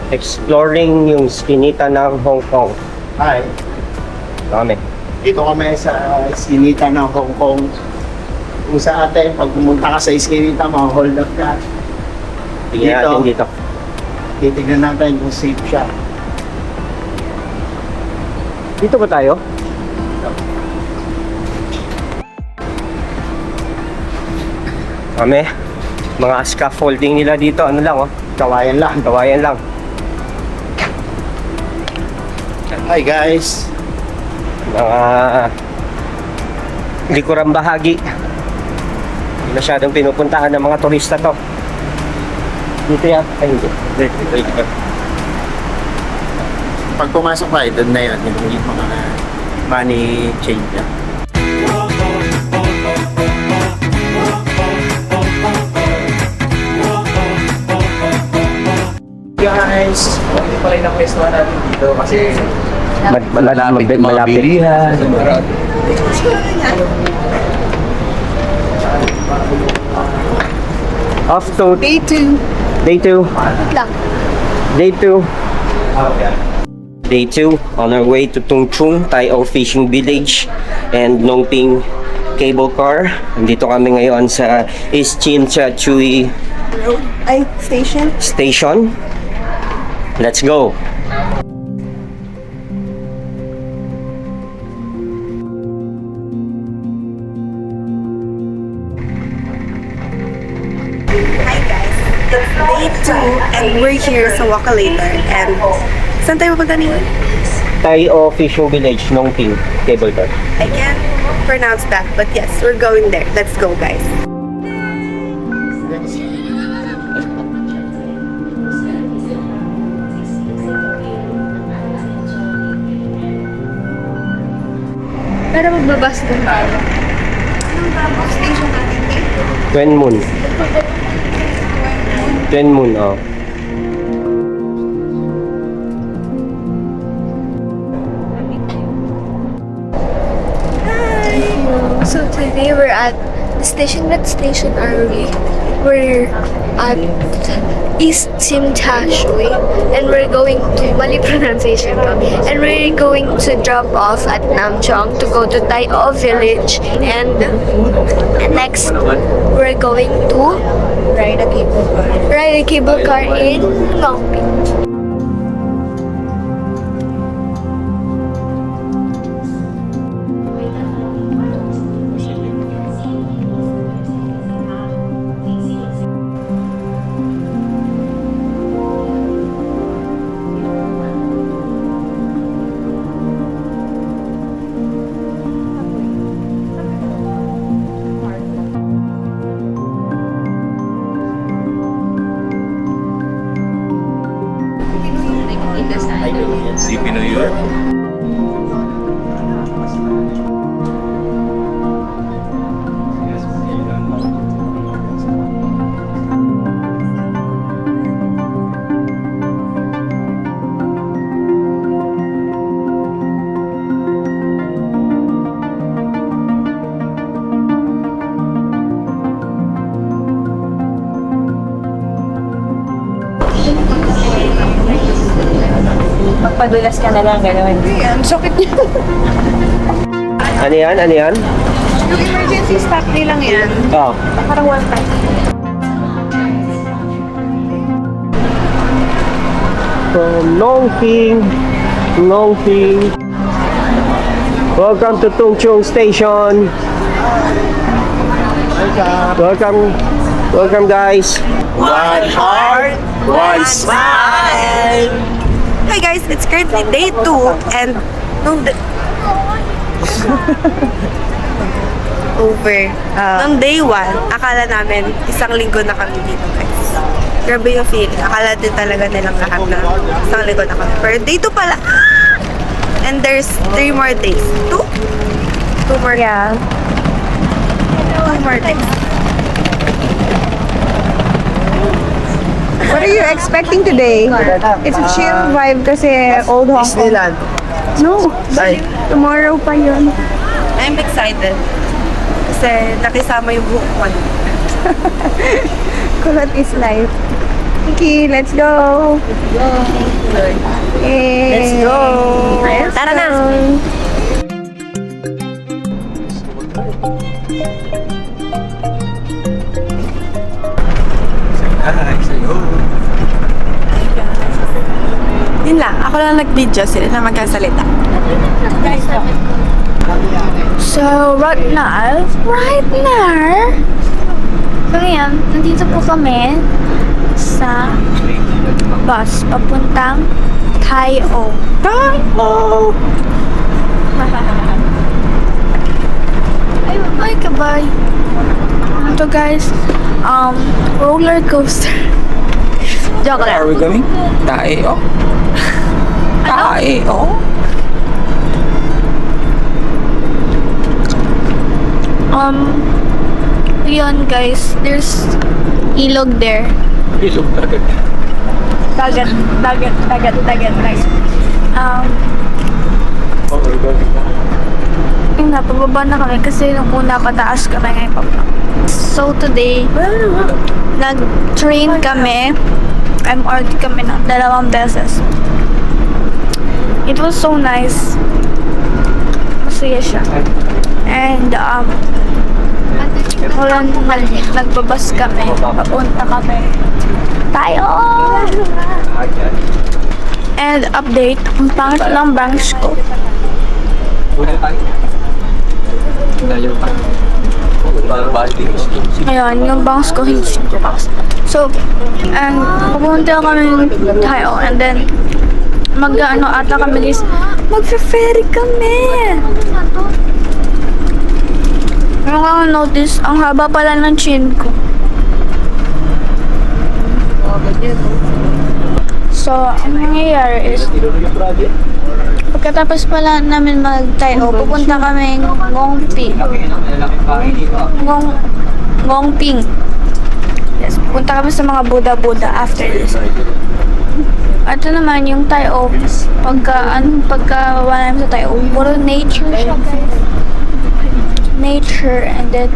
Exploring yung skinita ng Hong Kong. Hi. Dami. Dito kami sa Iskinita ng Hong Kong. Kung sa atin, pag pumunta ka sa Iskinita, ma-hold up ka. Tingnan natin dito. Titignan natin kung safe siya. Dito ba tayo? Kami. Mga scaffolding nila dito. Ano lang oh. Kawayan lang. Kawayan lang. Hi guys. Mga likurang bahagi. Hindi masyadong pinupuntahan ng mga turista to. Dito yan. Ay hindi. Dito. Pag pumasok tayo, doon na yun. Yung mga money change niya. Guys, Hindi pala yung nakwestuhan natin dito kasi Malapit. bilihan. Off to Day 2. day 2. Wait lang. Day 2. Day 2 on our way to Tung Chung, Tai O Fishing Village and Nong Ping Cable Car. Nandito kami ngayon sa East Chim Cha Chui Road. Ay, station. Station. Let's go. Hi guys. It's day 2 and we're here sa Wakalator. And saan tayo pupunta niyo? Tai O Fishing Village, Nong Ping Cable Car. I can't pronounce that, but yes, we're going there. Let's go guys. Pero magbabas doon tayo. Anong station natin? Tuen Mun. Tuen Mun, oh. So today we're at the station. What station are we? We're at East Sim Cha Shui and we're going to mali pronunciation ko. And we're going to drop off at Nam Chong to go to Tai O Village and next we're going to ride a cable car in Nong Ping. Happy New Year. Magpadulas ka na lang, gano'n. Ang sakit niya. Ano yan? Ano yan? Yung emergency stop day lang yan. Oh. Parang one time. From Nong Ping to Nong Ping. Welcome to Tung Chung Station. Welcome guys. One heart, one smile. Hi guys, it's currently day 2 and nung over. Nung day 1, akala namin isang linggo na kami dito guys. Grabe yung feeling. Akala din talaga nilang lahat na isang linggo na kami. Pero day 2 pala. And there's 3 more days. 2? 2 more. Yeah. 2 more days. What are you expecting today? It's a chill vibe kasi old Hong Kong. Disneyland. No, Ay, tomorrow pa yun. I'm excited. Kasi nakisama yung buhok ko. Kulot is life. Kiki, let's go! Let's go! Tara na! Yun lang, ako lang nag-video, sila na magkasalita. So, right now, so ngayon, nandito po kami sa bus papuntang Tai-O. Tai-O! Ay, kabay. Ito guys, roller coaster. Joke Where are we going? Tae-o? Tae-o? Yun guys, there's ilog there. Ilog dagat. Dagat, guys. Yung napababa na kami kasi nung una pataas kami ngayon pababa. So today, nag-train kami. MRT kami ng 2 beses. It was so nice. Masaya siya. And, nagbabas kami. Papunta kami. Tayo! And update, ang pangit ng bangs ko. Ayan, yung bangs ko hindi siya bangs. So, and pupunta kami tayo and then mag-ano ata kami guys, mag-ferry kami. Notice, ang haba pala ng chin ko. So, ang nangyayari is, pagkatapos pala namin mag-tayo, pupunta kami Ngongping. Yes, pupunta kami sa mga Buddha after this. Ito naman yung Tayo, pagka wala namin sa Tayo, puro nature siya guys. Nature, and then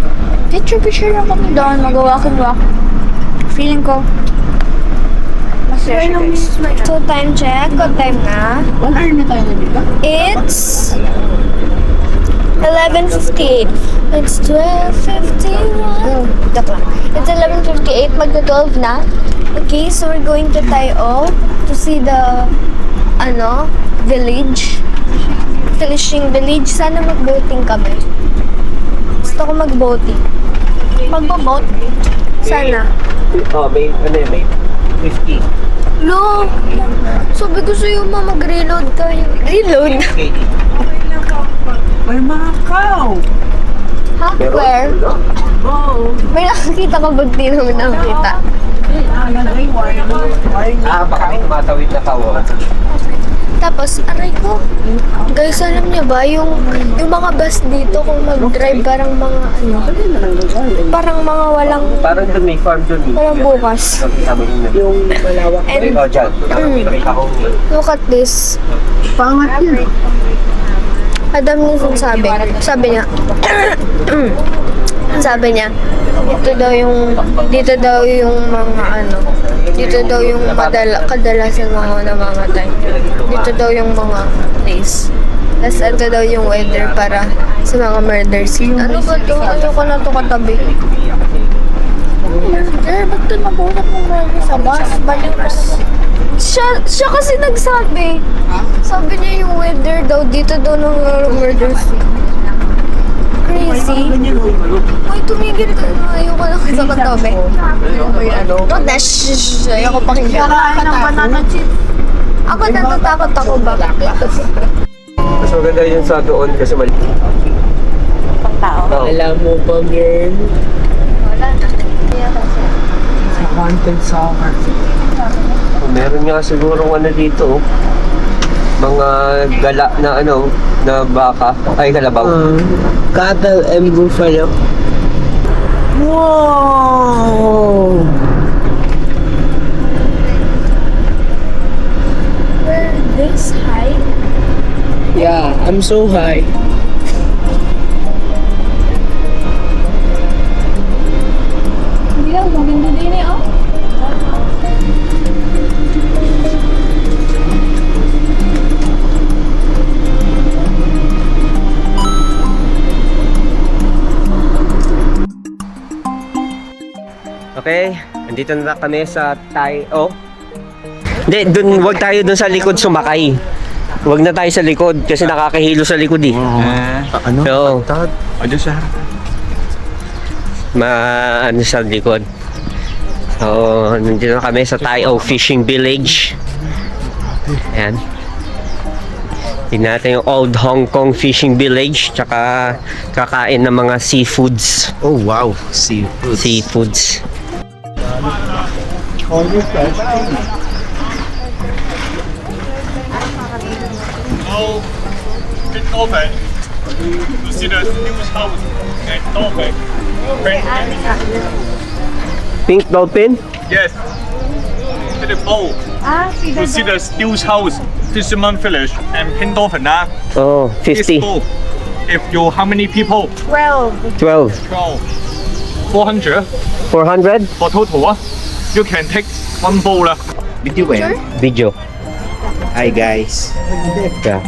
picture lang kami doon, mag-walk. Feeling ko masaya siya guys. So time check, what time na? 1 hour na tayo nandito? It's 11:58. It's 12:51. It's 11:58. Magda-12 na. Okay, so we're going to Tai-O to see the village. Fishing village. Sana mag-boating kami. Gusto ko mag-boating. Magbo-boat? Sana. May 50. No! Sabi ko sa'yo, mag-reload tayo. Reload? May mga cow! Ha? Where? May nakakita ka ba? Di naman nakakita. Baka may tumatawid na kawo. Tapos, aray ko. Guys, alam niyo ba, yung mga bus dito, kung mag-drive, parang mga parang mga walang Parang doon may farm doon. walang bukas. Yung malawak. And, Dyan. look at this. Pangat yun. Adam minsan sabi niya, dito daw yung kadalasan mga namamatay. Dito daw yung mga place. Tapos ito daw yung weather para sa mga murder scene. Ano ba to? Ayoko na to katabi. Ba't to nabuhat mo murder sa bus? Balikas. Siya kasi nagsabi. Sabi niya yung weather daw, dito daw ng murder scene. Crazy. Uy, tumigil ka. Ayoko na sa katabi. Huwag na, shh. Ayoko pakinggan. Kakain ng banana chips. Ako natatakot ako ba? Mas maganda yun sa doon kasi mali. Pang-tao. Alam mo ba, girl? Wala na. Content summer. Meron nga siguro dito, mga gala na na baka, ay kalabaw. Cattle and buffalo. Wow! We're this high. Yeah, I'm so high. Hindi lang, maganda din eh, oh. Okay, andito na kami sa Tayo. Hindi, wag tayo dun sa likod sumakay. Wag na tayo sa likod kasi nakakahilo sa likod eh. Ano? Oo. Ano siya? Ano sa likod. So, nandito na kami sa Tayo Fishing Village. Ayan. Tingnan natin yung Old Hong Kong Fishing Village. Tsaka kakain ng mga seafoods. Oh, wow. Seafood. Seafoods. Big dolphin. You see the news house and dolphin. Pink dolphin? Yes. To the boat. You see the Steel's house, Fisherman Village, and pink dolphin. Oh, This 50. boat. If you how many people? 12. 12. 400 400? for total. You can take one boat. Video ba yan? Video. Hi guys. Yeah.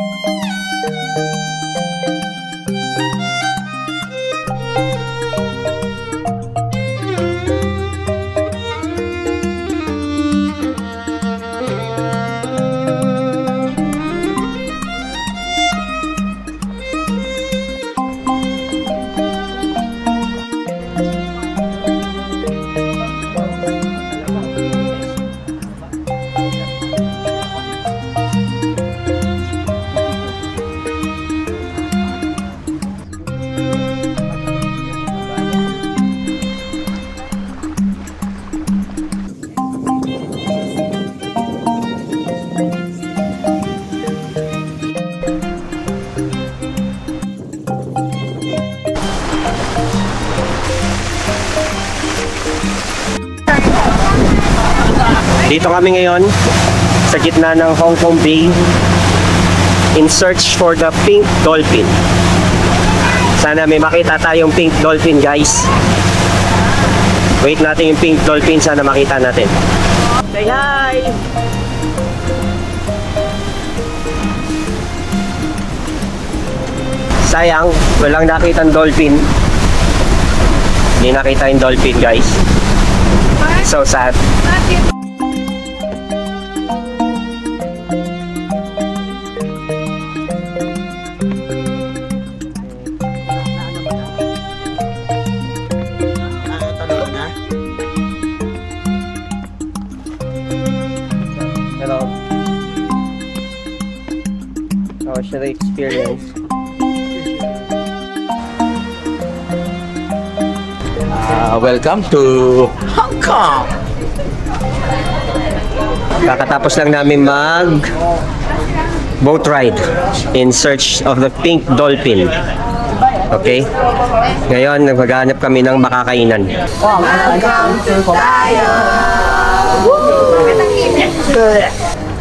Dito kami ngayon sa gitna ng Hong Kong Bay in search for the pink dolphin. Sana may makita tayong pink dolphin, guys. Wait natin yung pink dolphin, sana makita natin. Say hi! Sayang, walang nakitang dolphin. Hindi nakita yung dolphin, guys. So sad. Hello. How was the experience? Welcome to Hong Kong. Kakatapos lang namin mag boat ride in search of the pink dolphin. Okay? Ngayon, naghahanap kami ng makakainan.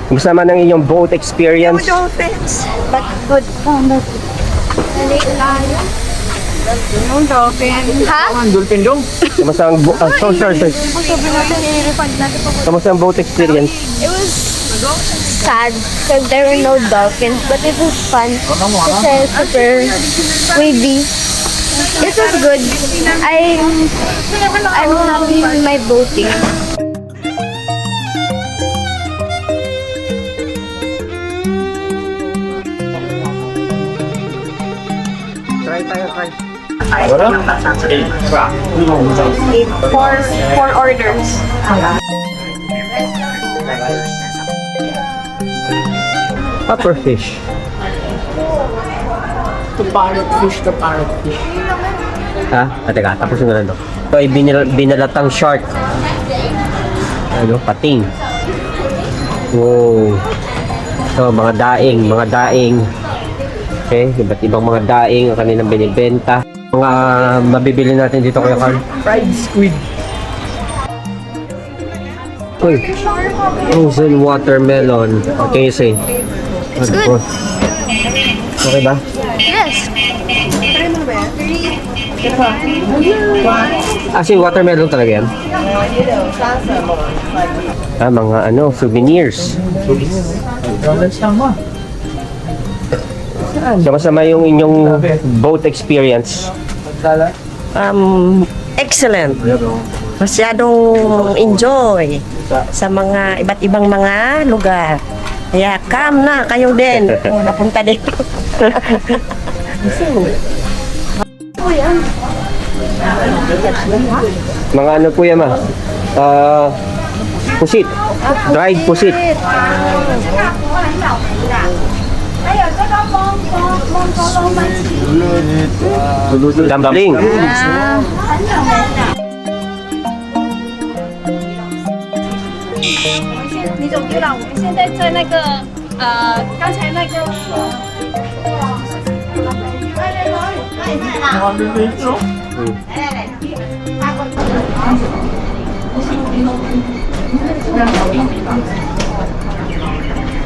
Kumusta naman ang inyong boat experience? Dolphins. But good. Ha? Kumusta ang sorry. Kumusta ang boat experience? It was sad because there were no dolphins, but it was fun. Kasi super wavy. It was good. I'm happy with my boating. Try tayo, try. Four orders. Upper fish. The parrotfish. Ha? Teka, tapos yung ano. Ito ay binalatang shark. Ano? Pating. Wow. So, mga daing. Okay, iba't ibang mga daing ang kanilang binibenta. Mga mabibili natin dito, Kuya Carl. Fried squid. Uy, frozen watermelon. What can you say? It's good. Okay ba? Yes. As in, watermelon talaga yan? Mga souvenirs. Sama-sama yung inyong boat experience. Excellent. masyadong enjoy sa mga iba't ibang mga lugar. Kaya come na kayo din. Napunta din. Mga ano po yan, ma? Pusit. Dried pusit. Dumpling. 李总队长，我们现在在那个刚才那个。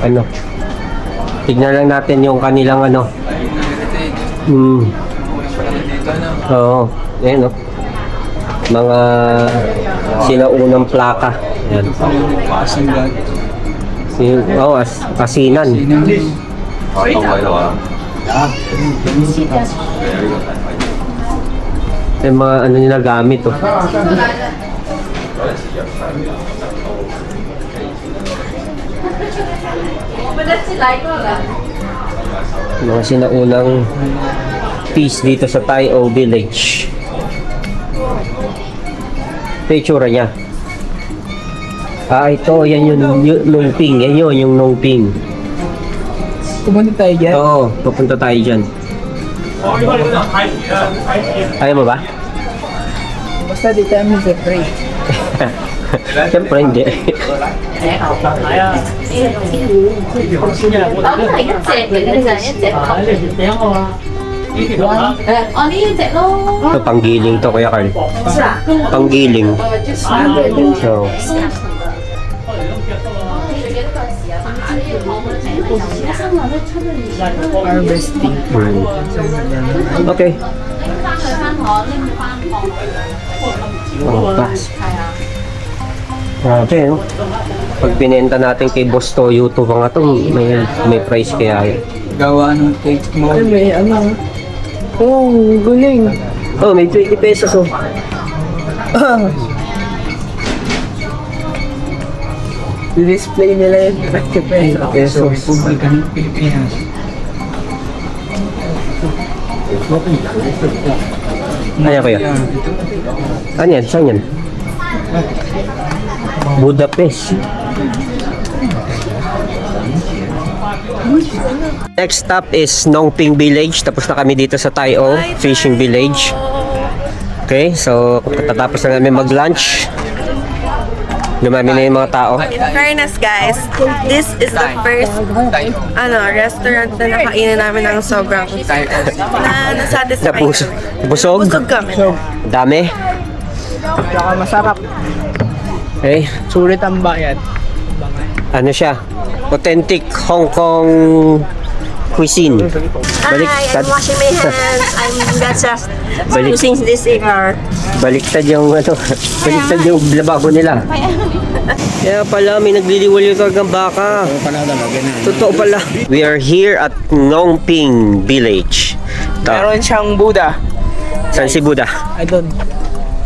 Ano? Tignan lang natin yung kanilang ano. Oo. Ayan, no? Mga sinaunang plaka. Ayan. Asinan. Yung mga ano nila gamit, oh. Mga sinaunang piece dito sa Tai O Village. Ito yung itsura niya. Ito, yan yung nungping. Yan yun, yung nungping. Pumunta tayo dyan. Oo, pupunta tayo dyan. Ayaw mo ba? Basta di tayo mag-pray. Siyempre hindi. Ito, panggiling to, Kuya Carl. Panggiling. So, Harvesting. okay. Oh, pass. Grabe, no? Pag binenta natin kay Boss Toyo to mga to, may price kaya yun. Gawa ng cake mo. Ay, may ano. Oh, guling. Oh, may 20 pesos, oh. Display nila yung 20 pesos. Republika ng Pilipinas. Kaya kaya? Ano yan? Saan yan? Budapest. Next stop is Nongping Village. Tapos na kami dito sa Tai O Fishing Village. Okay, so tatapos na namin mag-lunch. Dumami na yung mga tao. Fairness guys, this is the first restaurant na nakainan namin ng sobrang na nasatisfy Busog? Busog kami. Dami. Tsaka masarap. Okay. Sulit ang bayad. Ano siya? Authentic Hong Kong cuisine. Hi, I'm washing my hands. I'm just using this ear. Baliktad yung ano, baliktad yung lababo nila. Kaya pala may nagliliwaliw talagang baka. Totoo pala. We are here at Nongping Village. Meron siyang Buddha. Saan si Buddha? I don't.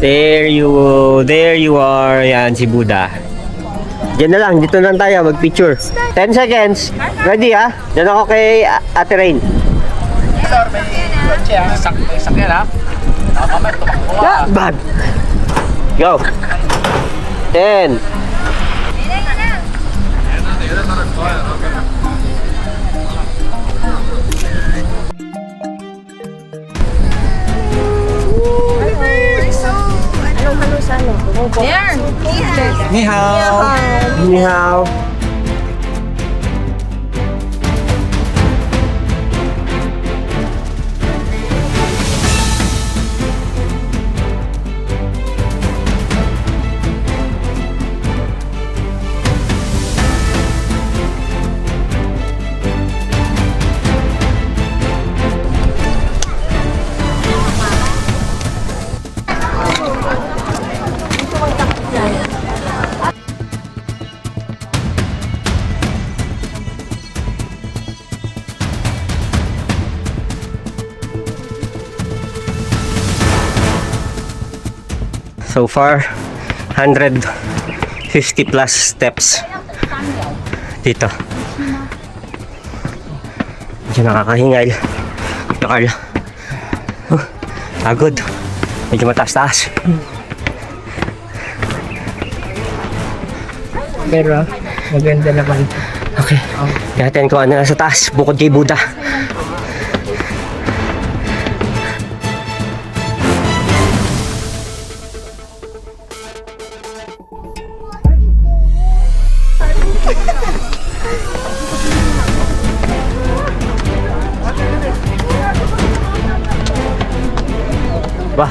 There you are. Yan si Buddha. Diyan na lang, dito lang tayo mag-picture. 10 seconds. Ready ha? Diyan ako kay Ate Rain. Sakyan ha? Bad. Go. 10. Ni hao. Ni hao. So far, 150 plus steps dito. Medyo nakakahingal. Ito, Carl. Agod. Medyo mataas-taas. Pero, maganda naman. Okay. Tingnan ko ano nasa taas. Bukod kay Buddha. Bah.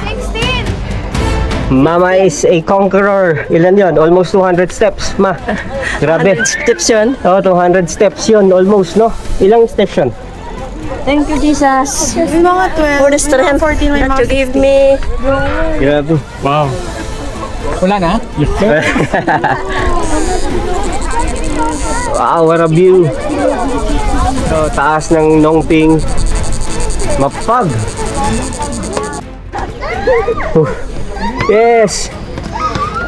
Mama is a conqueror. Ilan yon? Almost 200 steps, ma. Grabe. 100 steps yun. Oh, 200 steps yun. Almost, no? Ilang steps yun? Thank you, Jesus. Mga 12. For the strength 14 may that mga you give me. Grabe. Wow. Wala na? Wow, what a view. So, taas ng Nongping. Mapag. Yes.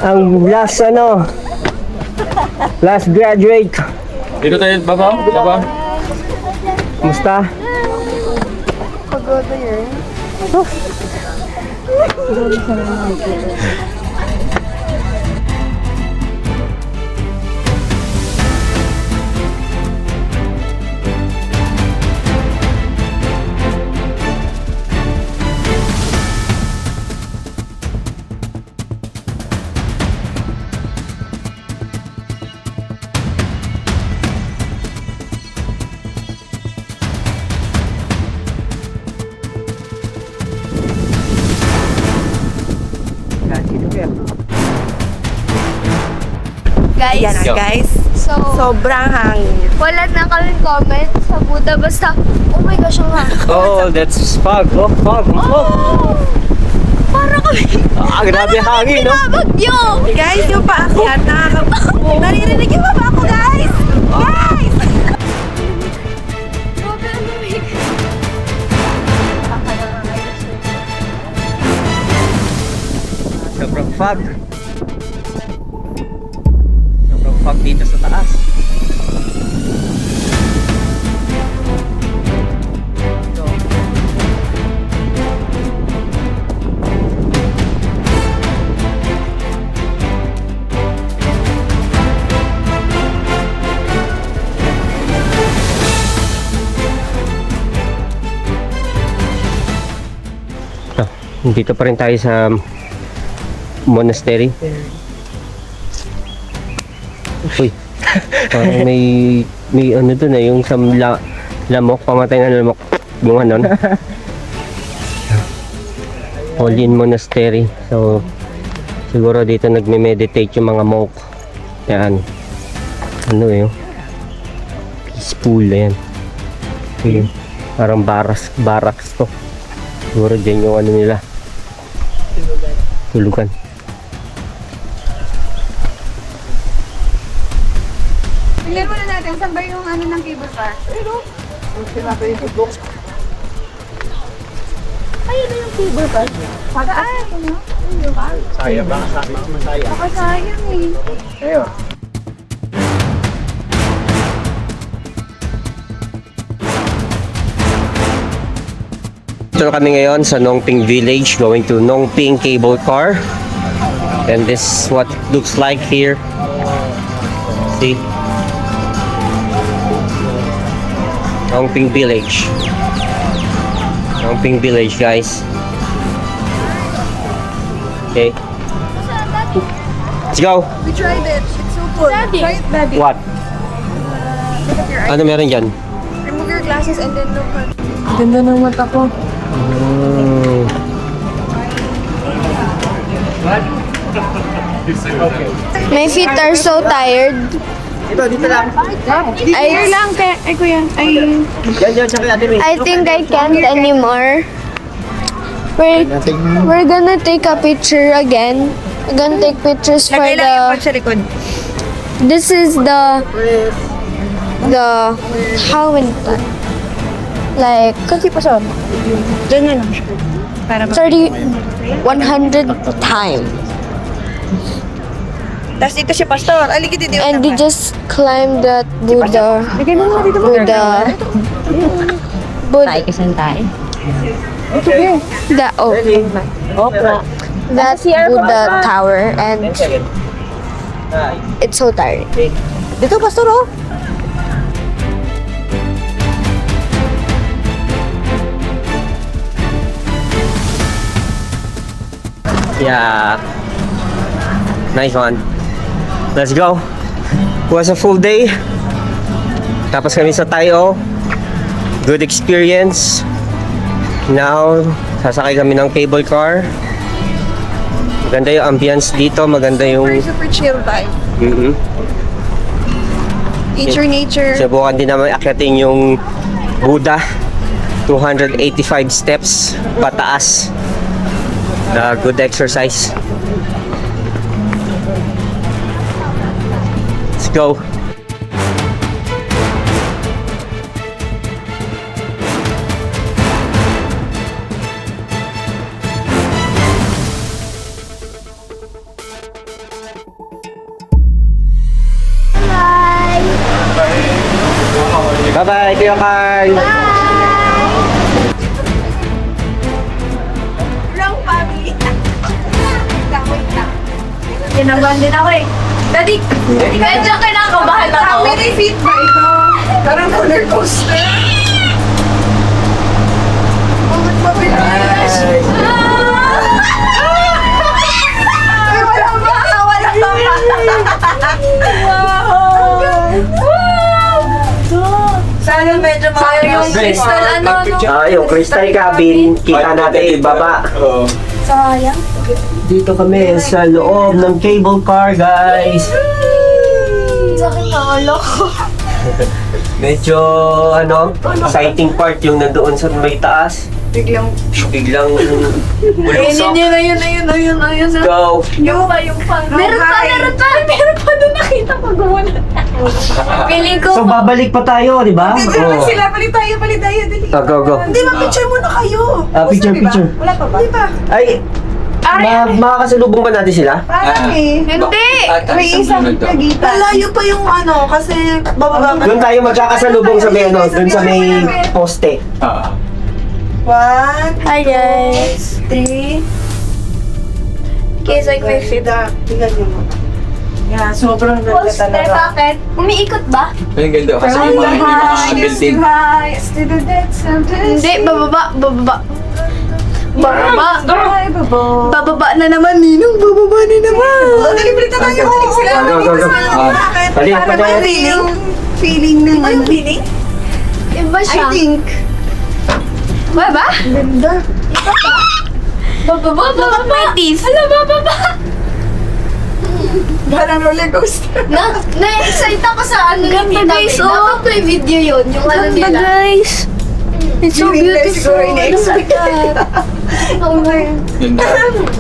Ang last last graduate. Dito tayo, baba. Baba. Kumusta? Pagoda yun. Guys, yan na, guys. So, Sobrang hangin. wala na kaming comment sa Buddha. Basta, oh my gosh, ang hangin. Oh, that's fog. Oh, fog. Fog. Para kami. Grabe hangin, no? Bagyo! Guys, yung paakyat, naririnig yung baba ko, guys! Guys! Sobrang fog. Sobrang fog dito sa taas. Dito pa rin tayo sa monastery. Uy, parang may ano dun yung sa lamok, pamatay na lamok. Yung ano. Holy Monastery. So, siguro dito nagme-meditate yung mga monk. Yan. Ano peaceful yan. Yun. Parang barracks to. Siguro dyan yung ano nila. Tulugan. Tingnan muna natin, saan ba yung ano ng cable car? Ayun na yung cable car. Pagaan. Saya ba? Masaya. Baka sayang eh. Ayun. Dito kami ngayon sa Nongping Village, going to Nongping Cable Car. And this is what it looks like here. See? Nongping Village. Nongping Village, guys. Okay. Let's go. We tried it. It's so cool. Try it, Daddy. What? Ano meron dyan? Remove your glasses and then look at... Ganda ng mata ko. Oh. My feet are so tired. Dito lang. Ay, lang. Ay, kuya. Ay. Yan, sa kaya din. I think I can't anymore. We're gonna take a picture again. We're gonna take pictures for Lagay lang yung pag the... sa likod. This is the how many times? Like Kasi pa siya. Diyan na lang siya. Para 100 times. Tapos dito si Pastor. Aligid dito. And you just climb that Buddha. Buddha. That that Buddha tower, and it's so tiring. Dito, Pastor, oh. Yeah. Nice one. Let's go. It was a full day. Tapos kami sa Tayo. Good experience. Now, sasakay kami ng cable car. Maganda yung ambience dito. Maganda yung... Super chill vibe. Nature. Subukan din naman akyatin yung Buddha. 285 steps pataas. Good exercise. Let's go. Bye-bye, Kuya Carl. Wrong family. Kinabahan din ako eh. Daddy, medyo kinakabahan ako. May seat ba ito? Parang roller coaster. Bakit mabilis? Ay, wala ba? Sana medyo yung crystal Yung crystal cabin, kita natin ibaba. Sayang. Dito kami sa loob ng cable car, guys. Sakit na ulo ko. Medyo, exciting part yung nandoon sa may taas. Biglang bulusok. Ayun. Go! Yung pang meron pa doon nakita ko gumana. Feeling ko. So, babalik pa tayo, di ba? Sila, palit tayo, dali. Go. Hindi, mag-picture muna kayo. Picture. Wala pa ba? Hindi pa. Ay, makakasalubong ba natin sila? Hindi! May isang nagita. Malayo pa yung kasi bababa pa. Doon tayo magkakasalubong sa may, doon sa may poste. 1, Hi guys. 3. Case like my feet. Tingnan niyo mo. Yeah, sobrang ganda talaga. Bakit? Umiikot ba? Ang ganda kasi yung mga hindi makakabuilding. Hindi, bababa. Bababa na naman, Ninong. Bababa na naman. Dali-balita tayo. Go. Pali. Feeling ng feeling? Iba siya. I think. Ba? Ganda. Bababa. Hala, bababa. Parang roller coaster. Na-excite ako sa ganda guys. Dapat may video yun. Yung nila. Guys. It's so beautiful. Ganda.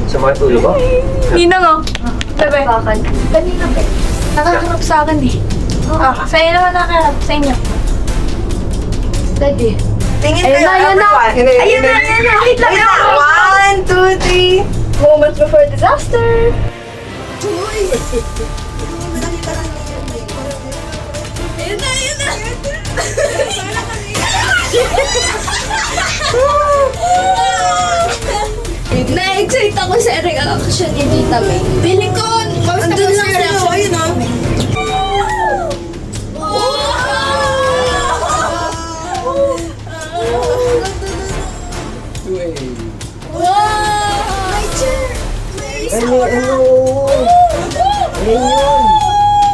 Sa mga tulo ba? Ninong, Bebe. Kanina pa. Nakakarap sa akin eh. Sa'yo naman nakakarap. Sa inyo. Daddy. Tingin Ayun kayo. na. Ayun na. Wait lang. 1, 2, 3. Moments before disaster. Ayun na. Na-excite ako sa reaction ni Tita May. Feeling ko, Andun lang sa'yo. Ayun o.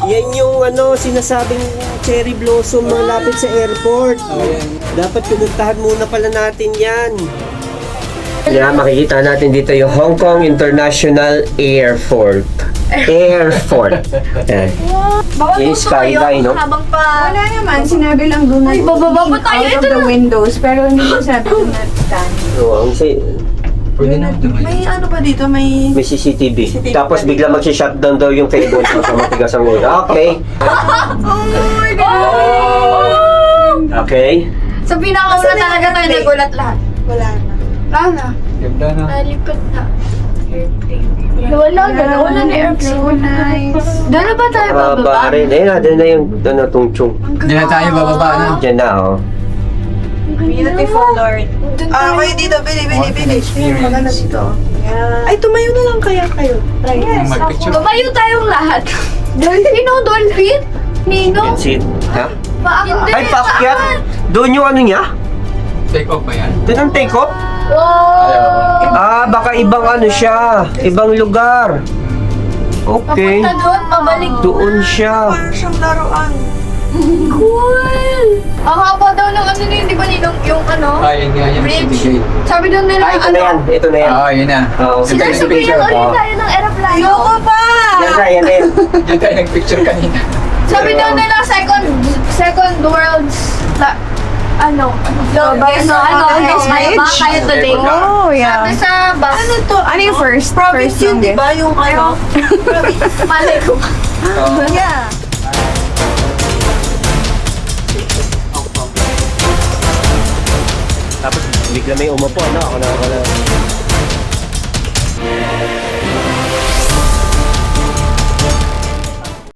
Yan yung sinasabing cherry blossom malapit sa airport. Dapat pinuntahan muna pala natin yan. Yeah, makikita natin dito yung Hong Kong International Airport. Yan. Yung skyline, no? Habang pa... Wala naman, sinabi lang doon na bababa pa tayo. out of the windows, pero hindi ko sabi doon na Oo, May pa dito, may... may CCTV. Tapos bigla mag-shutdown daw yung cable sa matigas ang ulo. Okay. Oh my God! Okay. Sa pinakauna talaga tayo nagulat lahat. Wala na. Lana. Ganda na. Nalipat na. Wala na airplane. So nice. Doon na ba tayo Baba bababa? rin. Eh, nandun na yung tungchung. Diyan na tayo bababa na. Diyan na, oh. Beautiful, Lord. Kayo dito, bili. Maganda dito. Ay, tumayo na lang kaya kayo. Mag-picture. Babayo tayong lahat. Dolphin, no? Dolphin? Nino? That's it. Ha? Hindi. Ay, paakyat! Doon yung ano niya? Take off ba yan? Doon ang take off? Wow! Ah, baka ibang ano siya. Ibang lugar. Okay. Papunta doon, pabalik. Doon siya. Parang siyang laruan. Cool! Ang haba daw ng ano yun, di ba Ninong? Yung ano? Ayun nga, yan. Bridge. Syndicate. Sabi daw nila, Ah, ito na yan. Ito na yan. Oo, yun na. Oo. Diyan tayo Sinasabihan nag-picture. ulit tayo ng aeroplano. Ayoko pa! Yan na, yan na yan. Diyan tayo nag-picture kanina. Sabi daw nila, second world's, longest, kayo today. Oh, yeah. Sabi sa bus. Ano to? Ano yung first? Province First yun, di ba? Yung ano? Malay ko. Yeah. Tapos bigla may umupo, ano? Ako na.